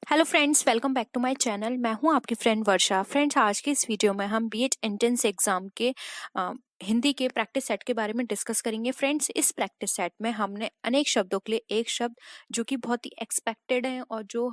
Hello friends, welcome back to my channel. मैं हूं आपकी फ्रेंड वर्षा। फ्रेंड्स, आज के इस वीडियो में हम बीएड एंट्रेंस एग्जाम के हिंदी के प्रैक्टिस सेट के बारे में डिस्कस करेंगे। फ्रेंड्स, इस प्रैक्टिस सेट में हमने अनेक शब्दों के लिए एक शब्द जो कि बहुत ही एक्सपेक्टेड है और जो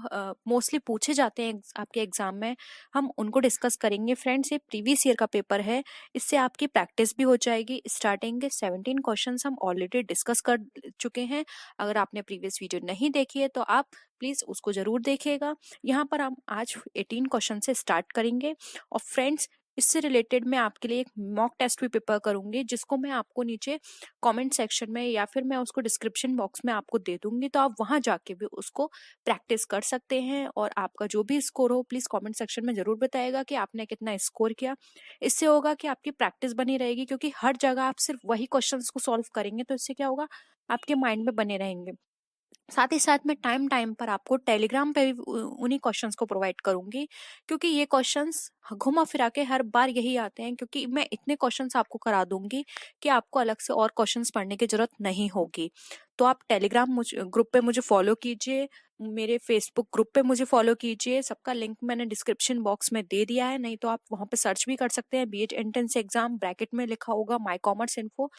मोस्टली पूछे जाते हैं आपके एग्जाम में, हम उनको डिस्कस करेंगे। फ्रेंड्स, ये प्रीवियस ईयर का पेपर है, इससे आपकी प्रैक्टिस भी हो जाएगी। स्टार्टिंग के 17 क्वेश्चन हम ऑलरेडी डिस्कस कर चुके हैं। अगर आपने प्रीवियस वीडियो नहीं देखी है तो आप प्लीज उसको जरूर देखिएगा। यहाँ पर हम आज 18 क्वेश्चन से स्टार्ट करेंगे। और फ्रेंड्स, इससे रिलेटेड मैं आपके लिए एक मॉक टेस्ट भी प्रिपेयर करूंगी, जिसको मैं आपको नीचे कमेंट सेक्शन में या फिर मैं उसको डिस्क्रिप्शन बॉक्स में आपको दे दूंगी, तो आप वहां जाके भी उसको प्रैक्टिस कर सकते हैं। और आपका जो भी स्कोर हो प्लीज कमेंट सेक्शन में जरूर बताइएगा कि आपने कितना स्कोर किया। इससे होगा कि आपकी प्रैक्टिस बनी रहेगी, क्योंकि हर जगह आप सिर्फ वही क्वेश्चन को सॉल्व करेंगे तो इससे क्या होगा, आपके माइंड में बने रहेंगे। साथ ही साथ मैं टाइम टाइम पर आपको टेलीग्राम पे भी उन्हीं क्वेश्चंस को प्रोवाइड करूंगी, क्योंकि ये क्वेश्चंस घुमा फिरा के हर बार यही आते हैं। क्योंकि मैं इतने क्वेश्चंस आपको करा दूंगी कि आपको अलग से और क्वेश्चंस पढ़ने की जरूरत नहीं होगी। तो आप टेलीग्राम ग्रुप पे मुझे फॉलो कीजिए, मेरे फेसबुक ग्रुप पे मुझे फॉलो कीजिए। सबका लिंक मैंने डिस्क्रिप्शन बॉक्स में दे दिया है, नहीं तो आप वहां पे सर्च भी कर सकते हैं। बीएड एंट्रेंस एग्जाम ब्रैकेट में लिखा होगा माई कॉमर्स इन्फो,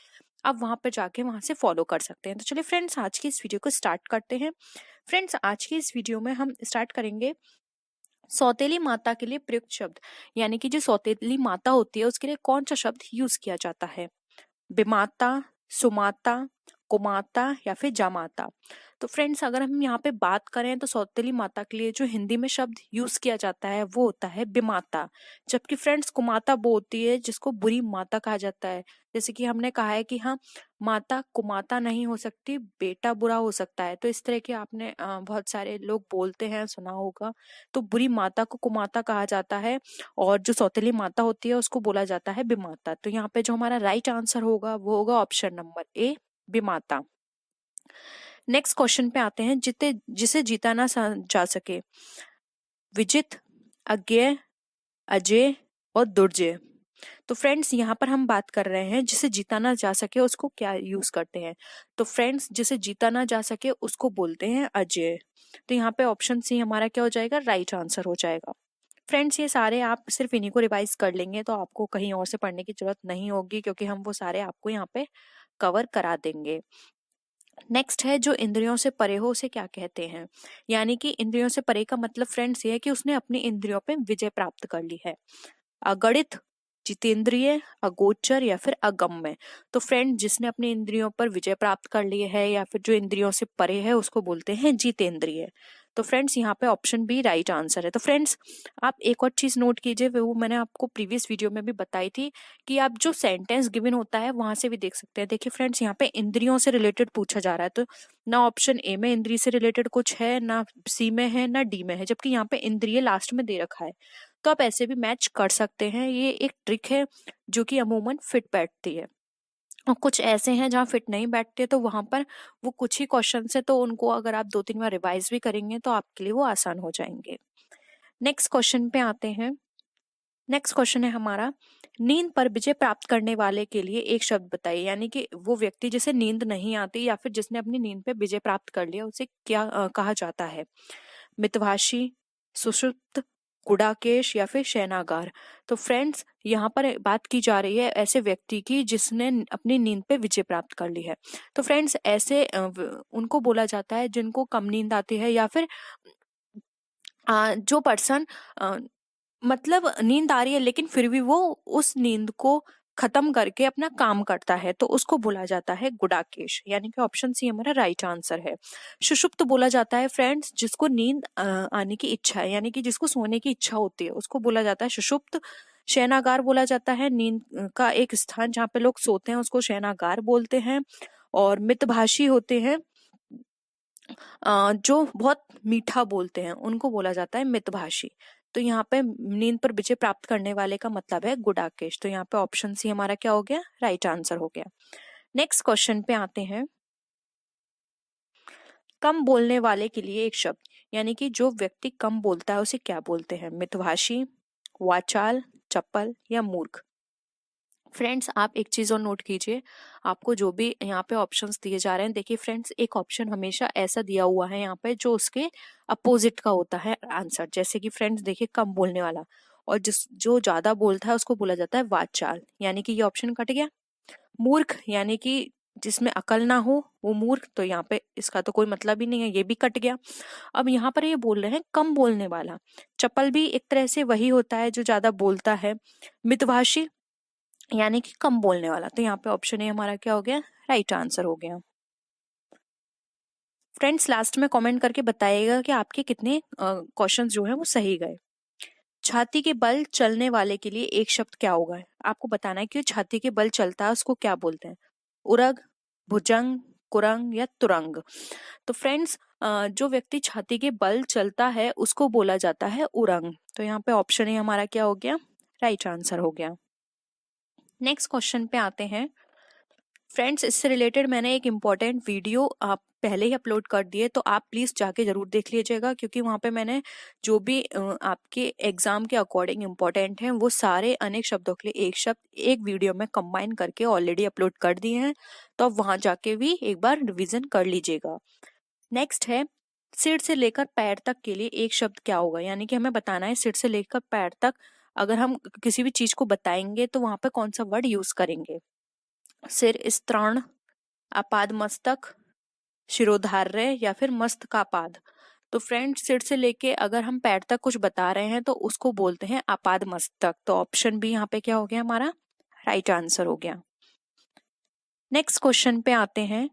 आप वहां पर जाके वहां से फॉलो कर सकते हैं। तो चलिए फ्रेंड्स, आज की इस वीडियो को स्टार्ट करते हैं। फ्रेंड्स, आज की इस वीडियो में हम स्टार्ट करेंगे सौतेली माता के लिए प्रयुक्त शब्द, यानी कि जो सौतेली माता होती है उसके लिए कौन सा शब्द यूज किया जाता है। बिमाता, सुमाता, कुमाता या फिर जामाता। तो फ्रेंड्स, अगर हम यहाँ पे बात करें तो सौतेली माता के लिए जो हिंदी में शब्द यूज किया जाता है वो होता है बिमाता। जबकि फ्रेंड्स, कुमाता वो होती है जिसको बुरी माता कहा जाता है। जैसे कि हमने कहा है कि हाँ, माता कुमाता नहीं हो सकती, बेटा बुरा हो सकता है। तो इस तरह के आपने बहुत सारे लोग बोलते हैं, सुना होगा। तो बुरी माता को कुमाता कहा जाता है और जो सौतेली माता होती है उसको बोला जाता है बिमाता। तो यहाँ पे जो हमारा राइट आंसर होगा वो होगा ऑप्शन नंबर ए, बिमाता। नेक्स्ट क्वेश्चन पे आते हैं, जिते जिसे जीता ना जा सके। विजित, अज्ञेय, अजय और दुर्जय। तो फ्रेंड्स, यहाँ पर हम बात कर रहे हैं जिसे जीता ना जा सके उसको क्या यूज करते हैं। तो फ्रेंड्स, जिसे जीता ना जा सके उसको बोलते हैं अजय। तो यहाँ पे ऑप्शन सी हमारा क्या हो जाएगा, राइट आंसर हो जाएगा। फ्रेंड्स, ये सारे आप सिर्फ इन्हीं को रिवाइज कर लेंगे तो आपको कहीं और से पढ़ने की जरूरत नहीं होगी, क्योंकि हम वो सारे आपको यहाँ पे कवर करा देंगे। नेक्स्ट है, जो इंद्रियों से परे हो उसे क्या कहते हैं। यानी कि इंद्रियों से परे का मतलब फ्रेंड्स ये है कि उसने अपनी इंद्रियों पे विजय प्राप्त कर ली है। अगणित, जितेंद्रिय, अगोचर या फिर अगम्य। तो फ्रेंड, जिसने अपनी इंद्रियों पर विजय प्राप्त कर ली है या फिर जो इंद्रियों से परे है उसको बोलते हैं जितेंद्रिय। तो फ्रेंड्स, यहाँ पे ऑप्शन बी राइट आंसर है। तो फ्रेंड्स, आप एक और चीज नोट कीजिए, वो मैंने आपको प्रीवियस वीडियो में भी बताई थी कि आप जो सेंटेंस गिवन होता है वहां से भी देख सकते हैं। देखिए फ्रेंड्स, यहाँ पे इंद्रियों से रिलेटेड पूछा जा रहा है, तो ना ऑप्शन ए में इंद्रिय से रिलेटेड कुछ है, ना सी में है, ना डी में है, जबकि यहाँ पे इंद्रिय लास्ट में दे रखा है। तो आप ऐसे भी मैच कर सकते हैं। ये एक ट्रिक है जो कि अमूमन फिट बैठती है। और कुछ ऐसे हैं जहाँ फिट नहीं बैठते, तो वहां पर वो कुछ ही क्वेश्चन है, तो उनको अगर आप 2-3 बार रिवाइज भी करेंगे तो आपके लिए वो आसान हो जाएंगे। नेक्स्ट क्वेश्चन पे आते हैं। नेक्स्ट क्वेश्चन है हमारा, नींद पर विजय प्राप्त करने वाले के लिए एक शब्द बताइए। यानी कि वो व्यक्ति जिसे नींद नहीं आती या फिर जिसने अपनी नींद पे विजय प्राप्त कर लिया उसे क्या कहा जाता है। मितभाषी, सुषुप्त, गुडाकेश या फिर शयनागार। तो फ्रेंड्स, यहाँ पर बात की जा रही है ऐसे व्यक्ति की जिसने अपनी नींद पे विजय प्राप्त कर ली है। तो फ्रेंड्स, ऐसे उनको बोला जाता है जिनको कम नींद आती है, या फिर जो पर्सन मतलब नींद आ रही है लेकिन फिर भी वो उस नींद को खत्म करके अपना काम करता है, तो उसको बोला जाता है गुडाकेश। यानी कि ऑप्शन सी हमारा राइट आंसर है। सुषुप्त बोला जाता है फ्रेंड्स जिसको नींद आने की इच्छा है, यानी कि जिसको सोने की इच्छा होती है उसको बोला जाता है सुषुप्त। शयनागार बोला जाता है नींद का एक स्थान जहाँ पे लोग सोते हैं, उसको शयनागार बोलते हैं। और मितभाषी होते हैं जो बहुत मीठा बोलते हैं, उनको बोला जाता है मितभाषी। तो यहाँ पे नींद पर विजय प्राप्त करने वाले का मतलब है गुडाकेश। तो यहाँ पे ऑप्शन सी हमारा क्या हो गया, राइट आंसर हो गया। नेक्स्ट क्वेश्चन पे आते हैं, कम बोलने वाले के लिए एक शब्द। यानी कि जो व्यक्ति कम बोलता है उसे क्या बोलते हैं। मितभाषी, वाचाल, चपल या मूर्ख। फ्रेंड्स आप एक चीज और नोट कीजिए, आपको जो भी यहाँ पे ऑप्शंस दिए जा रहे हैं, देखिए फ्रेंड्स एक ऑप्शन हमेशा ऐसा दिया हुआ है यहाँ पे जो उसके अपोजिट का होता है आंसर। जैसे कि फ्रेंड्स देखिए कम बोलने वाला, और जो ज्यादा बोलता है उसको बोला जाता है वाचाल, यानी कि ये ऑप्शन कट गया। मूर्ख यानी कि जिसमें अकल ना हो वो मूर्ख, तो यहाँ पे इसका तो कोई मतलब ही नहीं है, ये भी कट गया। अब यहाँ पर ये बोल रहे हैं कम बोलने वाला, चपल भी एक तरह से वही होता है जो ज्यादा बोलता है। मितभाषी यानी कि कम बोलने वाला, तो यहाँ पे ऑप्शन ए हमारा क्या हो गया, राइट आंसर हो गया। फ्रेंड्स लास्ट में कमेंट करके बताइएगा कि आपके कितने क्वेश्चंस जो हैं वो सही गए। छाती के बल चलने वाले के लिए एक शब्द क्या होगा, आपको बताना है कि छाती के बल चलता है उसको क्या बोलते हैं, उरग, भुजंग, कुरंग या तुरंग। तो फ्रेंड्स जो व्यक्ति छाती के बल चलता है उसको बोला जाता है उरंग, तो यहाँ पे ऑप्शन ए हमारा क्या हो गया, राइट आंसर हो गया। नेक्स्ट क्वेश्चन पे आते हैं। फ्रेंड्स इससे रिलेटेड मैंने एक इम्पॉर्टेंट वीडियो आप पहले ही अपलोड कर दिए, तो आप प्लीज जाके जरूर देख लीजिएगा, क्योंकि वहां पे मैंने जो भी आपके एग्जाम के अकॉर्डिंग इम्पोर्टेंट हैं वो सारे अनेक शब्दों के लिए एक शब्द एक वीडियो में कंबाइन करके ऑलरेडी अपलोड कर दिए हैं, तो आप वहां जाके भी एक बार रिविजन कर लीजिएगा। नेक्स्ट है, सिर से लेकर पैर तक के लिए एक शब्द क्या होगा, यानी कि हमें बताना है सिर से लेकर पैर तक अगर हम किसी भी चीज को बताएंगे तो वहां पे कौन सा वर्ड यूज करेंगे। सिर स्तरण, आपाद मस्तक, शिरोधार्य या फिर मस्तकापाद। तो फ्रेंड सिर से लेके अगर हम पैर तक कुछ बता रहे हैं तो उसको बोलते हैं आपाद मस्तक, तो ऑप्शन बी यहाँ पे क्या हो गया हमारा, राइट आंसर हो गया। नेक्स्ट क्वेश्चन पे आते हैं।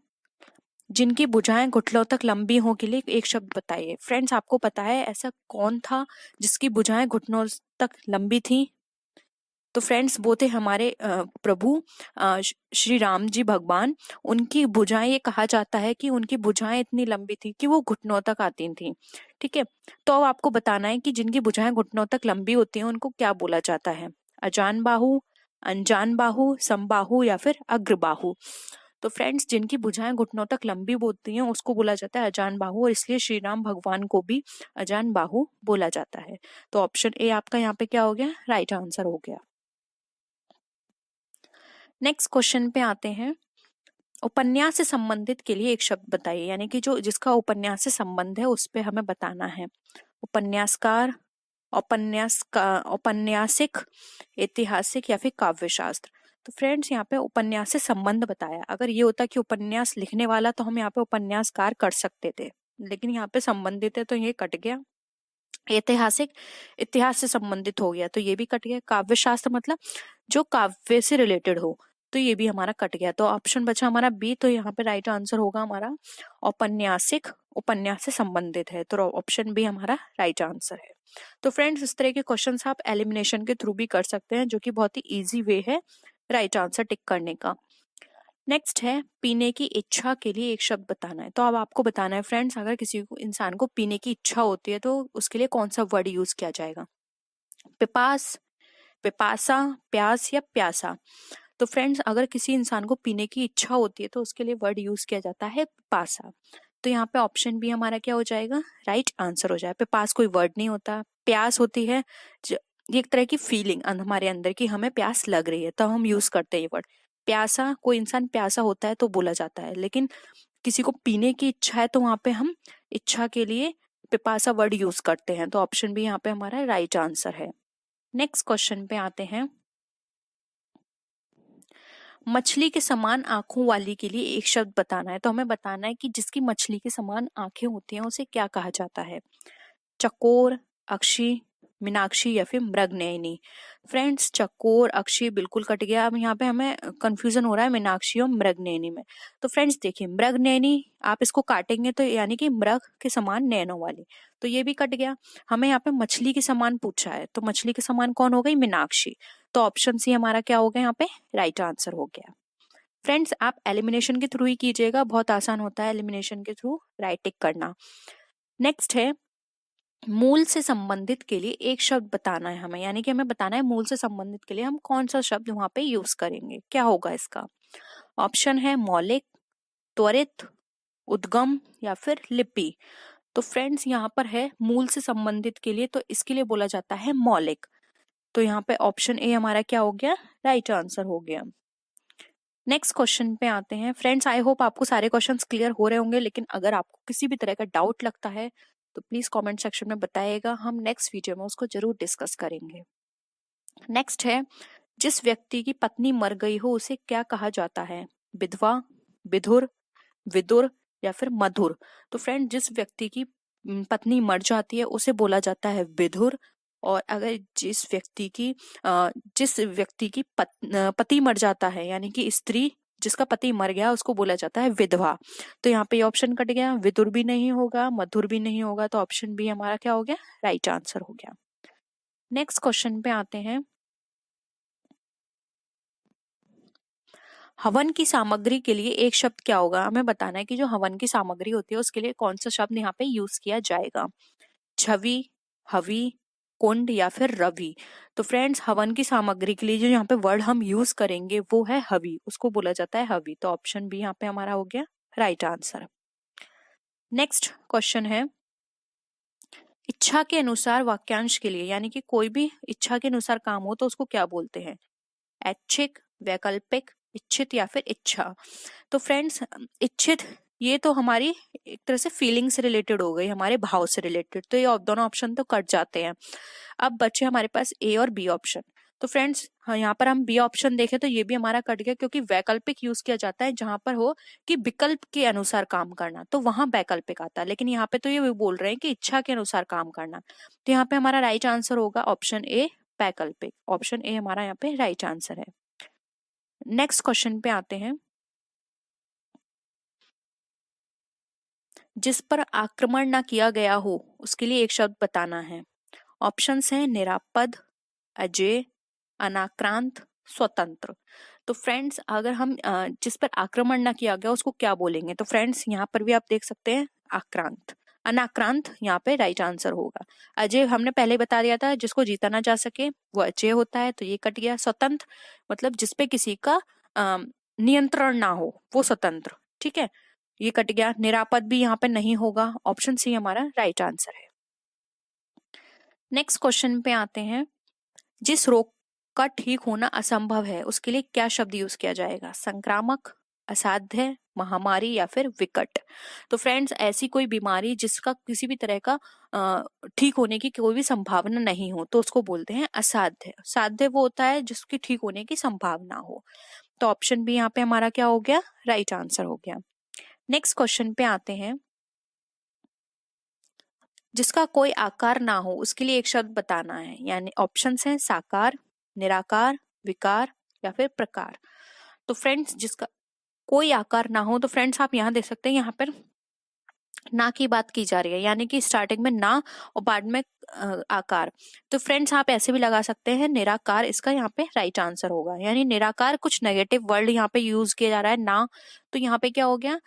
जिनकी भुजाएं घुटनों तक लंबी हो के लिए एक शब्द बताइए। फ्रेंड्स आपको पता है ऐसा कौन था जिसकी भुजाएं घुटनों तक लंबी थी, तो फ्रेंड्स वो थे हमारे प्रभु श्री राम जी भगवान। उनकी भुजाएं, ये कहा जाता है कि उनकी भुजाएं इतनी लंबी थी कि वो घुटनों तक आती थी। ठीक है, तो अब आपको बताना है कि जिनकी भुजाएं घुटनों तक लंबी होती हैं उनको क्या बोला जाता है, अजान बाहु, अनजान बाहु, समबाहु या फिर अग्रबाहु। तो फ्रेंड्स जिनकी भुजाएं घुटनों तक लंबी होती हैं उसको बोला जाता है अजान बाहु, और इसलिए श्री राम भगवान को भी अजान बाहु बोला जाता है। तो ऑप्शन ए आपका यहाँ पे क्या हो गया, राइट आंसर हो गया। नेक्स्ट क्वेश्चन पे आते हैं। उपन्यास से संबंधित के लिए एक शब्द बताइए, यानी कि जो जिसका उपन्यास से संबंध है उस पे हमें बताना है। उपन्यासकार, औपन्यासिक, ऐतिहासिक या फिर काव्यशास्त्र। तो फ्रेंड्स यहाँ पे उपन्यास से संबंध बताया, अगर ये होता कि उपन्यास लिखने वाला तो हम यहाँ पे उपन्यासकार कर सकते थे, लेकिन यहाँ पे संबंधित है तो ये कट गया। ऐतिहासिक, इतिहास से संबंधित हो गया तो ये भी कट गया। काव्यशास्त्र मतलब जो काव्य से रिलेटेड हो, तो ये भी हमारा कट गया। तो ऑप्शन बचा हमारा बी, तो यहाँ पे राइट आंसर होगा हमारा औपन्यासिक, उपन्यास से संबंधित है, तो ऑप्शन बी हमारा राइट आंसर है। तो फ्रेंड्स इस तरह के क्वेश्चंस आप एलिमिनेशन के थ्रू भी कर सकते हैं, जो कि बहुत ही इजी वे है राइट आंसर टिक करने का। नेक्स्ट है, पीने की इच्छा के लिए एक शब्द बताना है। तो अब आपको बताना है फ्रेंड्स, अगर किसी को इंसान को पीने की इच्छा होती है तो उसके लिए कौन सा वर्ड यूज किया जाएगा, पिपास, पिपासा, प्यास या प्यासा। तो फ्रेंड्स अगर किसी इंसान को पीने की इच्छा होती है तो उसके लिए वर्ड यूज किया जाता है पिपासा। तो यहाँ पे ऑप्शन बी हमारा क्या हो जाएगा, राइट आंसर हो जाएगा। पिपास कोई वर्ड नहीं होता, प्यास होती है ये एक तरह की फीलिंग हमारे अंदर की हमें प्यास लग रही है, तो हम यूज करते हैं ये वर्ड। प्यासा, कोई इंसान प्यासा होता है तो बोला जाता है, लेकिन किसी को पीने की इच्छा है तो वहां पे हम इच्छा के लिए पिपासा वर्ड यूज करते हैं, तो ऑप्शन बी यहाँ पे हमारा राइट आंसर है। नेक्स्ट क्वेश्चन पे आते हैं। मछली के समान आंखों वाली के लिए एक शब्द बताना है, तो हमें बताना है कि जिसकी मछली के समान आंखें होती हैं उसे क्या कहा जाता है, चकोर, अक्षी, मीनाक्षी या फिर मृगनयनी। फ्रेंड्स चकोर, अक्षी बिल्कुल कट गया, अब यहाँ पे हमें कंफ्यूजन हो रहा है मीनाक्षी और मृगनयनी में। तो फ्रेंड्स देखिए मृगनयनी आप इसको काटेंगे तो यानी कि मृग के समान नैनों वाली, तो ये भी कट गया। हमें यहाँ पे मछली के समान पूछा है, तो मछली के समान कौन हो गई, मीनाक्षी, तो ऑप्शन सी हमारा क्या हो गया यहाँ पे, राइट आंसर हो गया। फ्रेंड्स आप एलिमिनेशन के थ्रू ही कीजिएगा, बहुत आसान होता है एलिमिनेशन के थ्रू राइट टिक करना। नेक्स्ट है, मूल से संबंधित के लिए एक शब्द बताना है हमें, यानी कि हमें बताना है मूल से संबंधित के लिए हम कौन सा शब्द वहां पे यूज करेंगे, क्या होगा इसका। ऑप्शन है मौलिक, त्वरित, उद्गम या फिर लिपि। तो फ्रेंड्स यहाँ पर है मूल से संबंधित के लिए, तो इसके लिए बोला जाता है मौलिक। तो यहाँ पे ऑप्शन ए हमारा क्या हो गया, राइट आंसर हो गया। नेक्स्ट क्वेश्चन पे आते हैं। फ्रेंड्स आई होप आपको सारे क्वेश्चंस क्लियर हो रहे होंगे, लेकिन अगर आपको किसी भी तरह का डाउट लगता है तो प्लीज कमेंट सेक्शन में बताइएगा, हम नेक्स्ट वीडियो में उसको जरूर डिस्कस करेंगे। नेक्स्ट है, जिस व्यक्ति की पत्नी मर गई हो उसे क्या कहा जाता है, विधवा, विधुर, विदुर या फिर मधुर। तो फ्रेंड जिस व्यक्ति की पत्नी मर जाती है उसे बोला जाता है विधुर, और अगर जिस व्यक्ति की पति मर जाता है यानी कि स्त्री जिसका पति मर गया उसको बोला जाता है विधवा। तो यहाँ पे ऑप्शन कट गया, विदुर भी नहीं होगा, मधुर भी नहीं होगा, तो ऑप्शन बी हमारा क्या हो गया, राइट आंसर हो गया। नेक्स्ट क्वेश्चन पे आते हैं। हवन की सामग्री के लिए एक शब्द क्या होगा, हमें बताना है कि जो हवन की सामग्री होती है उसके लिए कौन सा शब्द यहाँ पे यूज किया जाएगा, छवि, हवि, कुंड या फिर रवि। तो फ्रेंड्स हवन की सामग्री के लिए जो यहाँ पे वर्ड हम यूज करेंगे वो है हवि, उसको बोला जाता है हवि। तो ऑप्शन बी यहाँ पे हमारा हो गया राइट आंसर। नेक्स्ट क्वेश्चन है, इच्छा के अनुसार वाक्यांश के लिए यानी कि कोई भी इच्छा के अनुसार काम हो तो उसको क्या बोलते हैं, ऐच्छिक, वैकल्पिक, इच्छित या फिर इच्छा। तो फ्रेंड्स इच्छित ये तो हमारी एक तरह से फीलिंग से रिलेटेड हो गई, हमारे भाव से रिलेटेड, तो ये दोनों ऑप्शन तो कट जाते हैं। अब बचे हमारे पास ए और बी ऑप्शन। तो फ्रेंड्स हाँ, यहाँ पर हम बी ऑप्शन देखें तो ये भी हमारा कट गया, क्योंकि वैकल्पिक यूज किया जाता है जहां पर हो कि विकल्प के अनुसार काम करना, तो वहां वैकल्पिक आता है, लेकिन यहाँ पे तो ये बोल रहे हैं कि इच्छा के अनुसार काम करना। तो यहाँ पे हमारा राइट आंसर होगा ऑप्शन ए वैकल्पिक, ऑप्शन ए हमारा यहाँ पे राइट आंसर है। नेक्स्ट क्वेश्चन पे आते हैं, जिस पर आक्रमण ना किया गया हो उसके लिए एक शब्द बताना है। ऑप्शंस हैं निरापद, अजेय, अनाक्रांत, स्वतंत्र। तो फ्रेंड्स अगर हम जिस पर आक्रमण ना किया गया उसको क्या बोलेंगे, तो फ्रेंड्स यहाँ पर भी आप देख सकते हैं आक्रांत, अनाक्रांत यहाँ पे राइट आंसर होगा। अजय हमने पहले बता दिया था, जिसको जीता ना जा सके वो अजय होता है, तो ये कट गया। स्वतंत्र मतलब जिसपे किसी का नियंत्रण ना हो वो स्वतंत्र, ठीक है, ये कट गया। निरापद भी यहाँ पे नहीं होगा, ऑप्शन सी हमारा राइट आंसर है। नेक्स्ट क्वेश्चन पे आते हैं, जिस रोग का ठीक होना असंभव है उसके लिए क्या शब्द यूज किया जाएगा, संक्रामक, असाध्य, महामारी या फिर विकट। तो फ्रेंड्स ऐसी कोई बीमारी जिसका किसी भी तरह का ठीक होने की कोई भी संभावना नहीं हो तो उसको बोलते हैं असाध्य। साध्य वो होता है जिसकी ठीक होने की संभावना हो। तो ऑप्शन बी यहाँ पे हमारा क्या हो गया, राइट आंसर हो गया। नेक्स्ट क्वेश्चन पे आते हैं, जिसका कोई आकार ना हो उसके लिए एक शब्द बताना है, यानी ऑप्शंस हैं साकार, निराकार, विकार या फिर प्रकार। तो फ्रेंड्स जिसका कोई आकार ना हो, तो फ्रेंड्स आप यहाँ देख सकते हैं यहाँ पर ना की बात की जा रही है, यानी कि स्टार्टिंग में ना और बाद में आकार। तो फ्रेंड्स आप ऐसे भी लगा सकते हैं निराकार, इसका यहाँ पे राइट आंसर होगा, यानी निराकार कुछ नेगेटिव वर्ड यहाँ पे यूज किया जा रहा है ना, तो यहाँ पे क्या हो गया,